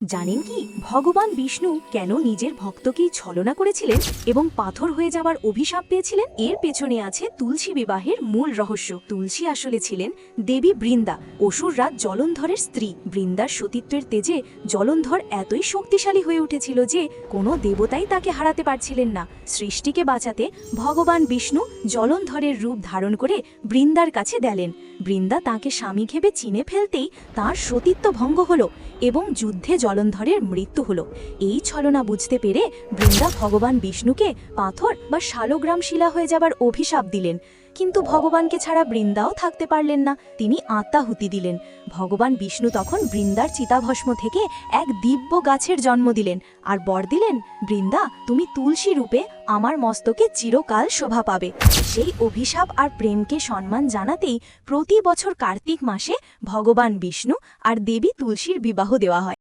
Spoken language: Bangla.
জানেন কি ভগবান বিষ্ণু কেন নিজের ভক্তকেই ছলনা করেছিলেন এবং পাথর হয়ে যাবার অভিশাপ পেয়েছিলেন? এর পেছনে আছে তুলসী বিবাহের মূল রহস্য। তুলসী আসলে ছিলেন দেবী বৃন্দা, অসুররাজ জলন্ধরের স্ত্রী। বৃন্দার সতীত্বের তেজে জলন্ধর এতই শক্তিশালী হয়ে উঠেছিল যে কোনো দেবতাই তাকে হারাতে পারছিলেন না। সৃষ্টিকে বাঁচাতে ভগবান বিষ্ণু জলন্ধরের রূপ ধারণ করে বৃন্দার কাছে গেলেন। বৃন্দা তাকে স্বামী ভেবে চিনে ফেলতেই তার সতীত্ব ভঙ্গ হলো এবং যুদ্ধে জলন্ধরের মৃত্যু হলো। এই ছলনা বুঝতে পেরে বৃন্দা ভগবান বিষ্ণুকে পাথর বা শালগ্রাম শিলা হয়ে যাবার অভিশাপ দিলেন। কিন্তু ভগবানকে ছাড়া বৃন্দাও থাকতে পারলেন না, তিনি আত্মাহুতি দিলেন। ভগবান বিষ্ণু তখন বৃন্দার চিতাভস্ম থেকে এক দিব্য গাছের জন্ম দিলেন আর বর দিলেন, বৃন্দা তুমি তুলসী রূপে আমার মস্তকে চিরকাল শোভা পাবে। সেই অভিশাপ আর প্রেমকে সম্মান জানাতেই প্রতি বছর কার্তিক মাসে ভগবান বিষ্ণু আর দেবী তুলসীর বিবাহ দেওয়া হয়।